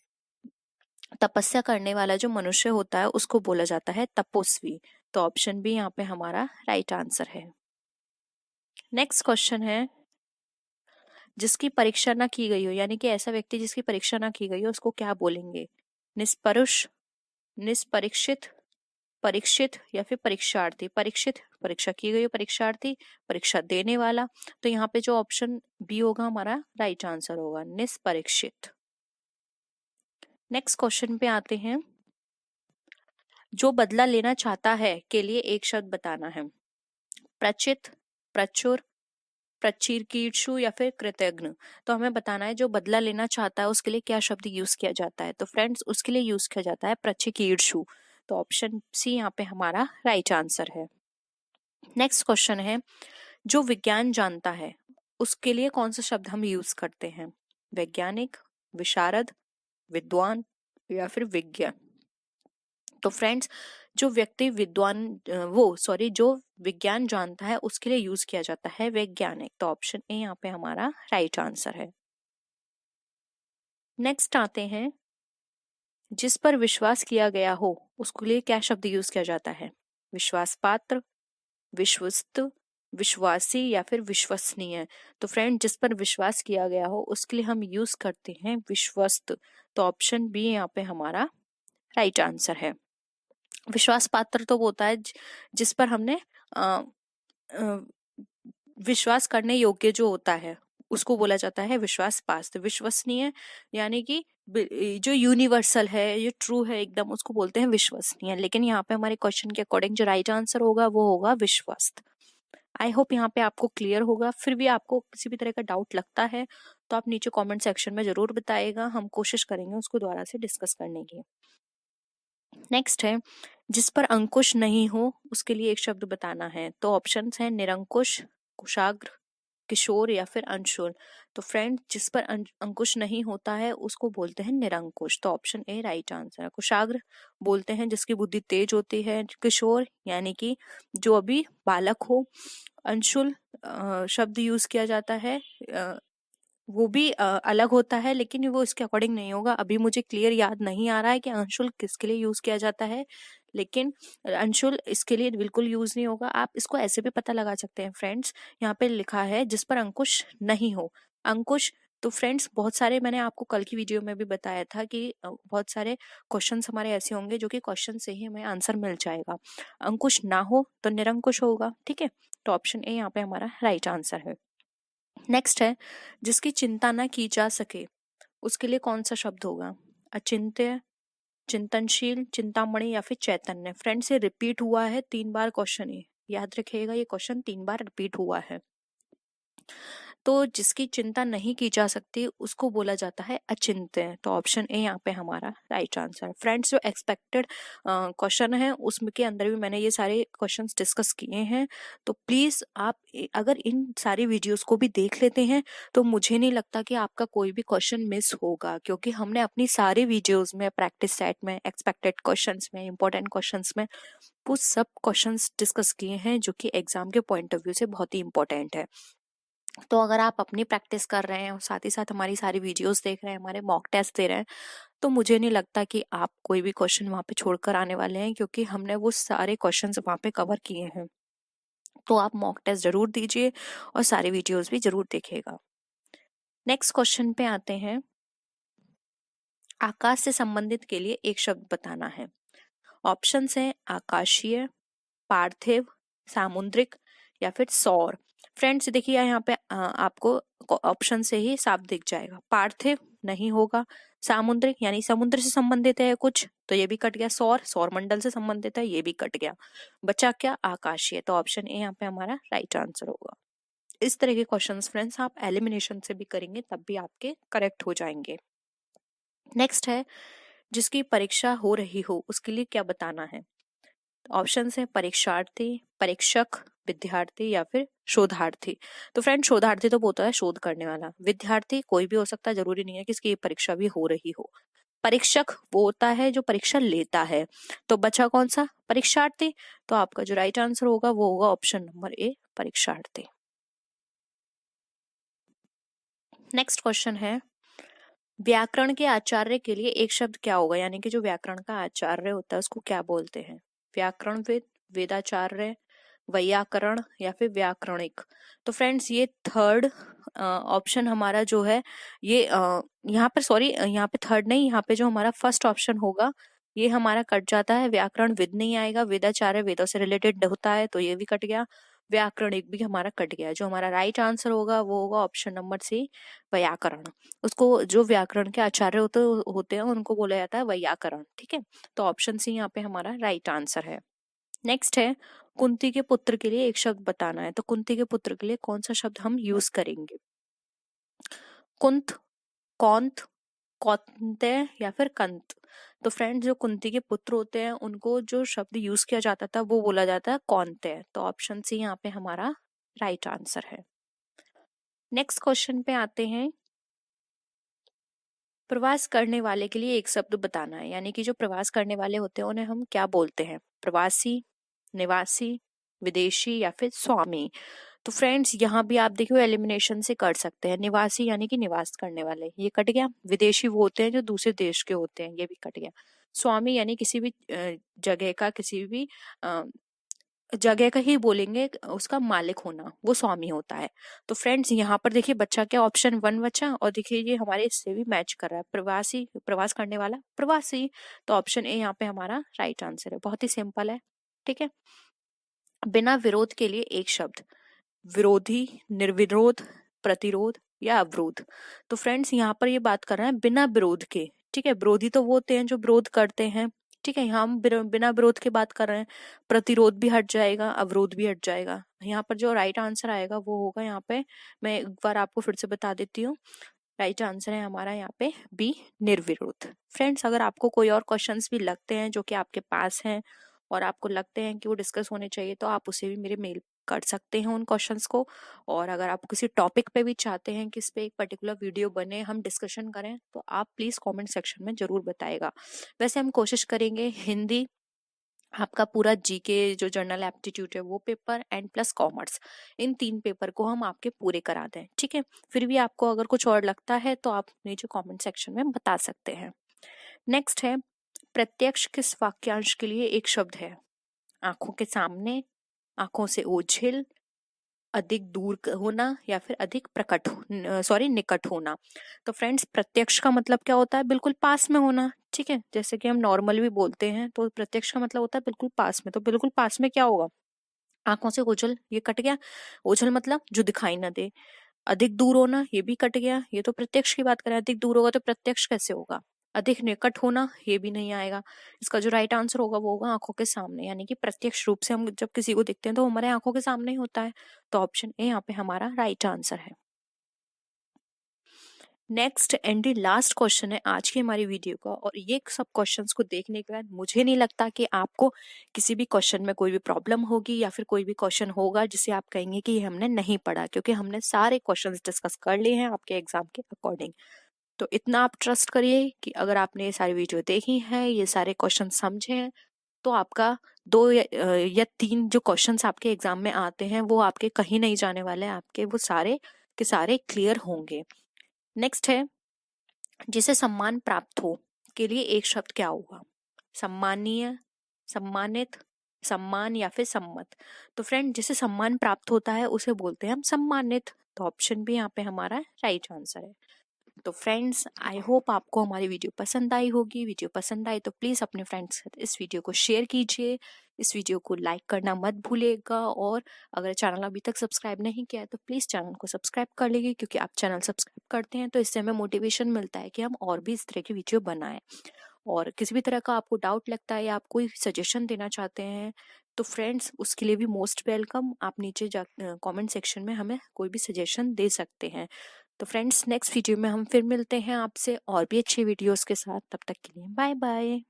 तपस्या करने वाला जो मनुष्य होता है उसको बोला जाता है तपस्वी। तो ऑप्शन बी यहाँ पे हमारा राइट आंसर है। नेक्स्ट क्वेश्चन है, जिसकी परीक्षा ना की गई हो, यानी कि ऐसा व्यक्ति जिसकी परीक्षा ना की गई हो उसको क्या बोलेंगे? निष्परुष, निष्परीक्षित, परीक्षित या फिर परीक्षार्थी। परीक्षित परीक्षा की गई हो, परीक्षार्थी परीक्षा देने वाला। तो यहाँ पे जो ऑप्शन बी होगा हमारा राइट आंसर होगा, निष्परीक्षित। नेक्स्ट क्वेश्चन पे आते हैं, जो बदला लेना चाहता है के लिए एक शब्द बताना है। प्रचित, प्रचुर, प्रचिरकीर्षु या फिर कृतज्ञ। तो हमें बताना है जो बदला लेना चाहता है उसके लिए क्या शब्द यूज किया जाता है। तो फ्रेंड्स उसके लिए यूज किया जाता है प्रचिकीर्षु। तो ऑप्शन सी यहाँ पे हमारा राइट आंसर है। नेक्स्ट क्वेश्चन है, जो विज्ञान जानता है उसके लिए कौन सा शब्द हम यूज करते हैं? वैज्ञानिक, विशारद, विद्वान या फिर विज्ञ। तो फ्रेंड्स जो व्यक्ति जो विज्ञान जानता है उसके लिए यूज किया जाता है वैज्ञानिक। तो ऑप्शन ए यहाँ पे हमारा राइट आंसर है। नेक्स्ट आते हैं, जिस पर विश्वास किया गया हो उसके लिए क्या शब्द यूज किया जाता है? विश्वास पात्र, विश्वस्त, विश्वासी या फिर विश्वसनीय। तो फ्रेंड जिस पर विश्वास किया गया हो उसके लिए हम यूज करते हैं विश्वस्त। तो ऑप्शन बी यहाँ पे हमारा राइट आंसर है। विश्वास पात्र तो होता है जिस पर हमने विश्वास करने योग्य जो होता है उसको बोला जाता है विश्वास पात्र। विश्वसनीय यानी कि जो यूनिवर्सल है, जो ट्रू है एकदम, उसको बोलते हैं विश्वसनीय। लेकिन यहाँ पे हमारे क्वेश्चन के अकॉर्डिंग जो राइट आंसर होगा वो होगा विश्वस्त। आई होप यहाँ पे आपको क्लियर होगा। फिर भी आपको किसी भी तरह का डाउट लगता है तो आप नीचे कमेंट सेक्शन में जरूर बताइएगा, हम कोशिश करेंगे उसको दोबारा से डिस्कस करने की। नेक्स्ट है, जिस पर अंकुश नहीं हो उसके लिए एक शब्द बताना है। तो ऑप्शंस हैं निरंकुश, कुशाग्र, किशोर या फिर अंशुल। तो फ्रेंड, जिस पर अंकुश नहीं होता है उसको बोलते हैं निरंकुश। तो ऑप्शन ए राइट आंसर है। कुशाग्र बोलते हैं जिसकी बुद्धि तेज होती है। किशोर यानी कि जो अभी बालक हो। अंशुल शब्द यूज किया जाता है, वो भी अलग होता है, लेकिन वो इसके अकॉर्डिंग नहीं होगा। अभी मुझे क्लियर याद नहीं आ रहा है कि अंशुल किसके लिए यूज किया जाता है, लेकिन अंशुल इसके लिए बिल्कुल यूज नहीं होगा। आप इसको ऐसे भी पता लगा सकते हैं फ्रेंड्स। यहाँ पे लिखा है जिस पर अंकुश नहीं हो। अंकुश, तो फ्रेंड्स बहुत सारे, मैंने आपको कल की वीडियो में भी बताया था कि बहुत सारे क्वेश्चंस हमारे ऐसे होंगे जो कि क्वेश्चन से ही हमें आंसर मिल जाएगा। अंकुश ना हो तो निरंकुश होगा। ठीक है, तो ऑप्शन ए यहाँ पे हमारा राइट आंसर है। नेक्स्ट है, जिसकी चिंता ना की जा सके उसके लिए कौन सा शब्द होगा। अचिंत्य, चिंतनशील, चिंतामणि या फिर चैतन्य। फ्रेंड्स, ये रिपीट हुआ है 3 बार क्वेश्चन, ये याद रखिएगा, ये क्वेश्चन 3 बार रिपीट हुआ है। तो जिसकी चिंता नहीं की जा सकती उसको बोला जाता है अचिंत्य। तो ऑप्शन ए यहाँ पे हमारा राइट आंसर। फ्रेंड्स, जो एक्सपेक्टेड क्वेश्चन है उसके अंदर भी मैंने ये सारे क्वेश्चंस डिस्कस किए हैं। तो प्लीज आप अगर इन सारी वीडियोस को भी देख लेते हैं तो मुझे नहीं लगता कि आपका कोई भी क्वेश्चन मिस होगा, क्योंकि हमने अपनी सारी वीडियोस में, प्रैक्टिस सेट में, एक्सपेक्टेड क्वेश्चंस में, इंपॉर्टेंट क्वेश्चंस में वो सब क्वेश्चंस डिस्कस किए हैं जो कि एग्जाम के पॉइंट ऑफ व्यू से बहुत ही इंपॉर्टेंट है। तो अगर आप अपनी प्रैक्टिस कर रहे हैं और साथ ही साथ हमारी सारी वीडियोस देख रहे हैं, हमारे मॉक टेस्ट दे रहे हैं, तो मुझे नहीं लगता कि आप कोई भी क्वेश्चन वहां पे छोड़कर आने वाले हैं, क्योंकि हमने वो सारे क्वेश्चंस वहां पे कवर किए हैं। तो आप मॉक टेस्ट जरूर दीजिए और सारी वीडियोस भी जरूर देखिएगा। नेक्स्ट क्वेश्चन पे आते हैं। आकाश से संबंधित के लिए एक शब्द बताना है। ऑप्शंस हैं आकाशीय, पार्थिव, सामुद्रिक या फिर सौर। फ्रेंड्स देखिए यहाँ पे आपको ऑप्शन से ही साफ दिख जाएगा। पार्थिव नहीं होगा, सामुद्रिक यानी समुद्र से संबंधित है कुछ, तो ये भी कट गया। सौर, सौर मंडल से संबंधित है, ये भी कट गया। बचा क्या, आकाशीय। तो ऑप्शन ए यहाँ पे हमारा राइट आंसर होगा। इस तरह के क्वेश्चंस फ्रेंड्स आप एलिमिनेशन से भी करेंगे तब भी आपके करेक्ट हो जाएंगे। नेक्स्ट है, जिसकी परीक्षा हो रही हो उसके लिए क्या बताना है। ऑप्शन है परीक्षार्थी, परीक्षक, विद्यार्थी या फिर शोधार्थी। तो फ्रेंड, शोधार्थी तो होता है शोध करने वाला। विद्यार्थी कोई भी हो सकता है, जरूरी नहीं है कि इसकी परीक्षा भी हो रही हो। परीक्षक वो होता है जो परीक्षा लेता है। तो बचा कौन सा, परीक्षार्थी। तो आपका जो राइट आंसर होगा वो होगा ऑप्शन नंबर ए, परीक्षार्थी। नेक्स्ट क्वेश्चन है, व्याकरण के आचार्य के लिए एक शब्द क्या होगा, यानी कि जो व्याकरण का आचार्य होता है उसको क्या बोलते हैं। व्याकरणविद, वेदाचार्य, वैयाकरण या फिर व्याकरणिक। तो फ्रेंड्स, ये थर्ड ऑप्शन हमारा जो है ये यहाँ पर, सॉरी यहाँ पे थर्ड नहीं, यहाँ पे जो हमारा फर्स्ट ऑप्शन होगा ये हमारा कट जाता है। व्याकरणविद नहीं आएगा, वेदाचार्य वेदों से रिलेटेड होता है तो ये भी कट गया, व्याकरणिक भी हमारा कट गया। जो हमारा राइट आंसर होगा वो होगा ऑप्शन नंबर सी, व्याकरण। उसको जो व्याकरण के आचार्य होते हैं उनको बोला जाता है व्याकरण। ठीक है, तो ऑप्शन सी यहाँ पे हमारा राइट आंसर है। नेक्स्ट है, कुंती के पुत्र के लिए एक शब्द बताना है। तो कुंती के पुत्र के लिए कौन सा शब्द हम यूज करेंगे। कुंत, कौंत, कौंतेय या फिर कंत। तो फ्रेंड्स, जो कुंती के पुत्र होते हैं उनको जो शब्द यूज किया जाता था वो बोला जाता है कौंतेय। तो ऑप्शन सी यहाँ पे हमारा राइट आंसर है। नेक्स्ट क्वेश्चन पे आते हैं। प्रवास करने वाले के लिए एक शब्द बताना है, यानी कि जो प्रवास करने वाले होते हैं उन्हें हम क्या बोलते हैं। प्रवासी, निवासी, विदेशी या फिर स्वामी। तो फ्रेंड्स, यहाँ भी आप देखिए एलिमिनेशन से कर सकते हैं। निवासी यानी कि निवास करने वाले, ये कट गया। विदेशी वो होते हैं जो दूसरे देश के होते हैं, ये भी कट गया। स्वामी यानी किसी भी जगह का, किसी भी जगह का ही बोलेंगे, उसका मालिक होना, वो स्वामी होता है। तो फ्रेंड्स, यहाँ पर देखिए बच्चा क्या, ऑप्शन 1 बचा, और देखिए ये हमारे इससे भी मैच कर रहा है। प्रवासी, प्रवास करने वाला, प्रवासी। तो ऑप्शन ए यहाँ पे हमारा राइट आंसर है। बहुत ही सिंपल है। ठीक है, बिना विरोध के लिए एक शब्द। विरोधी, निर्विरोध, प्रतिरोध या अवरोध। तो फ्रेंड्स यहाँ पर ये बात कर रहे हैं बिना विरोध के, ठीक है। विरोधी तो वो होते हैं जो विरोध करते हैं, ठीक है। यहाँ हम बिना विरोध के बात कर रहे हैं। प्रतिरोध भी हट जाएगा, अवरोध भी हट जाएगा। यहाँ पर जो राइट आंसर आएगा वो होगा, यहाँ पे मैं एक बार आपको फिर से बता देती हूँ, राइट आंसर है हमारा यहाँ पे बी, निर्विरोध। फ्रेंड्स, अगर आपको कोई और क्वेश्चंस भी लगते हैं जो कि आपके पास हैं और आपको लगते हैं कि वो डिस्कस होने चाहिए, तो आप उसे भी मेरे मेल कर सकते हैं उन क्वेश्चंस को। और अगर आप किसी टॉपिक पे भी चाहते हैं कि इस पे एक पर्टिकुलर वीडियो बने, हम डिस्कशन करें, तो आप प्लीज कमेंट सेक्शन में जरूर बताएगा। वैसे हम कोशिश करेंगे हिंदी, आपका पूरा जीके जो जनरल एप्टीट्यूड है वो paper and plus commerce, in 3 paper को हम आपके पूरे करा दें, ठीक है। फिर भी आपको अगर कुछ और लगता है तो आप नीचे कमेंट सेक्शन में बता सकते हैं। नेक्स्ट है, प्रत्यक्ष किस वाक्यांश के लिए एक शब्द है? आंखों के सामने, आंखों से ओझल, अधिक दूर होना, या फिर अधिक निकट होना। तो फ्रेंड्स, प्रत्यक्ष का मतलब क्या होता है? बिल्कुल पास में होना, ठीक है। जैसे कि हम नॉर्मल भी बोलते हैं, तो प्रत्यक्ष का मतलब होता है बिल्कुल पास में। तो बिल्कुल पास में क्या होगा? आंखों से ओझल, ये कट गया। ओझल मतलब जो दिखाई ना दे। अधिक दूर होना, ये भी कट गया, ये तो प्रत्यक्ष की बात करें। अधिक दूर होगा तो प्रत्यक्ष कैसे होगा? अधिक निकट होना, ये भी नहीं आएगा। इसका जो राइट आंसर होगा वो होगा आंखों के सामने, यानी कि प्रत्यक्ष रूप से हम जब किसी को देखते हैं तो हमारे आंखों के सामने ही होता है। तो ऑप्शन ए यहाँ पे हमारा राइट आंसर है। नेक्स्ट एंड लास्ट क्वेश्चन है आज की हमारी वीडियो का, और ये सब क्वेश्चंस को देखने के बाद मुझे नहीं लगता कि आपको किसी भी क्वेश्चन में कोई भी प्रॉब्लम होगी, या फिर कोई भी क्वेश्चन होगा जिसे आप कहेंगे कि ये हमने नहीं पढ़ा, क्योंकि हमने सारे क्वेश्चंस डिस्कस कर लिए हैं आपके एग्जाम के अकॉर्डिंग। तो इतना आप ट्रस्ट करिए कि अगर आपने ये सारी वीडियो देखी है, ये सारे क्वेश्चन समझे हैं, तो आपका 2 या 3 जो क्वेश्चंस आपके एग्जाम में आते हैं वो आपके कहीं नहीं जाने वाले हैं, आपके वो सारे के सारे क्लियर होंगे। नेक्स्ट है, जिसे सम्मान प्राप्त हो के लिए एक शब्द क्या होगा? सम्मानीय, सम्मानित, सम्मान, या फिर सम्मत। तो फ्रेंड, जिसे सम्मान प्राप्त होता है उसे बोलते हैं हम सम्मानित। तो ऑप्शन भी यहाँ पे हमारा राइट आंसर है। तो फ्रेंड्स, आई होप आपको हमारी वीडियो पसंद आई होगी। वीडियो पसंद आई तो प्लीज़ अपने फ्रेंड्स के साथ इस वीडियो को शेयर कीजिए। इस वीडियो को लाइक करना मत भूलिएगा, और अगर चैनल अभी तक सब्सक्राइब नहीं किया है तो प्लीज़ चैनल को सब्सक्राइब कर लीजिए, क्योंकि आप चैनल सब्सक्राइब करते हैं तो इससे हमें मोटिवेशन मिलता है कि हम और भी इस तरह की वीडियो बनाएं। और किसी भी तरह का आपको डाउट लगता है या आप कोई सजेशन देना चाहते हैं, तो फ्रेंड्स उसके लिए भी मोस्ट वेलकम। आप नीचे जा कमेंट सेक्शन में हमें कोई भी सजेशन दे सकते हैं। तो फ्रेंड्स, नेक्स्ट वीडियो में हम फिर मिलते हैं आपसे और भी अच्छी वीडियोस के साथ। तब तक के लिए बाय बाय।